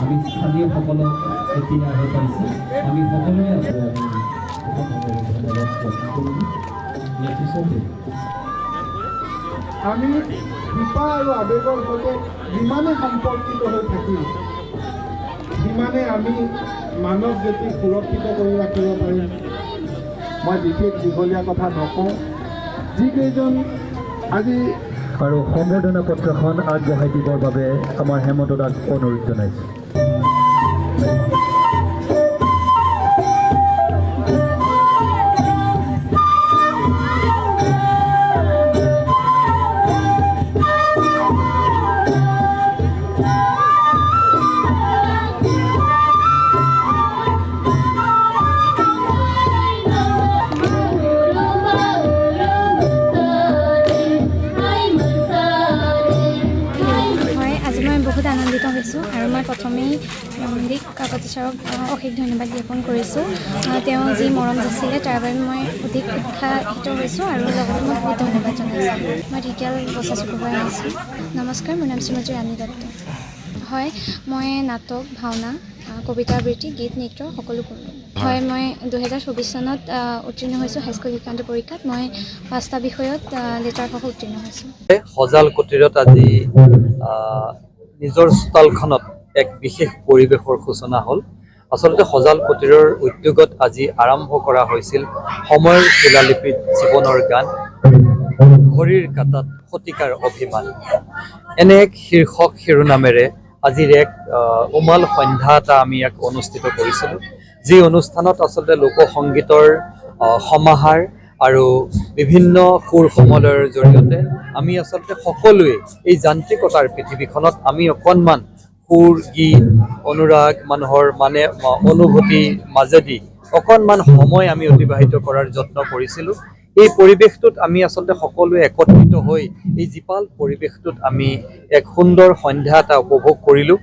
আমি স্থানীয়সকলক এতিয়া আহি পাইছোঁ আমি সকলোৱে আমি কৃপা আৰু আবেগৰ সৈতে যিমানে সম্পৰ্কিত হৈ থাকিম সিমানে আমি মানৱ জাতিক সুৰক্ষিত কৰি ৰাখিব পাৰিম। মই বিশেষ দীঘলীয়া কথা নকওঁ। যিকেইজন আজি আৰু সম্বৰ্ধনা পত্ৰখন আগবঢ়াই দিবৰ বাবে আমাৰ হেমন্ত দাক অনুৰোধ জনাইছোঁ। বহুত আনন্দিত হৈছোঁ আৰু মই প্ৰথমেই দিক কাকতি ছাৰক অশেষ ধন্যবাদ জ্ঞাপন কৰিছোঁ। তেওঁ যি মৰম যাচিলে তাৰ বাবে মই অধিক উৎসাহিত হৈছোঁ আৰু লগতে মই বহুত ধন্যবাদ জনাইছোঁ। মই ঢেকীয়াল বচা চুকুৰ পৰা আহিছোঁ। নমস্কাৰ, মোৰ নাম শ্ৰীমতী ৰাণী দত্ত। হয়, মই নাটক, ভাওনা, কবিতা আবৃত্তি, গীত, নৃত্য সকলো কৰোঁ। হয়, মই 2024 চনত উত্তীৰ্ণ হৈছোঁ হাইস্কুল শিক্ষান্ত পৰীক্ষাত। মই 5টা বিষয়ত লেটাৰসহ উত্তীৰ্ণ হৈছোঁ। সজাল কুটিৰত আজি নিজৰ স্থলখনত এক বিশেষ পৰিৱেশৰ সূচনা হ'ল। আচলতে সজাল কুটিৰৰ উদ্যোগত আজি আৰম্ভ কৰা হৈছিল সময়ৰ শিলালিপিত জীৱনৰ গান, ঘড়ীৰ কাঁটাত শতিকাৰ অভিমান। এনে এক শীৰ্ষক শিৰোনামেৰে আজিৰ এক উমাল সন্ধ্যা এটা আমি ইয়াক অনুষ্ঠিত কৰিছিলোঁ, যি অনুষ্ঠানত আচলতে লোকসংগীতৰ সমাহাৰ আৰু বিভিন্ন সুৰ সমলয়ৰ জৰিয়তে আমি আচলতে সকলোৱে এই যান্ত্ৰিকতাৰ পৃথিৱীখনত আমি অকণমান সুৰ, গীত, অনুৰাগ, মানুহৰ অনুভূতিৰ মাজেদি অকণমান সময় আমি অতিবাহিত কৰাৰ যত্ন কৰিছিলোঁ। এই পৰিৱেশটোত আমি আচলতে সকলোৱে একত্ৰিত হৈ এই জীপাল পৰিৱেশটোত আমি এক সুন্দৰ সন্ধ্যা এটা উপভোগ কৰিলোঁ।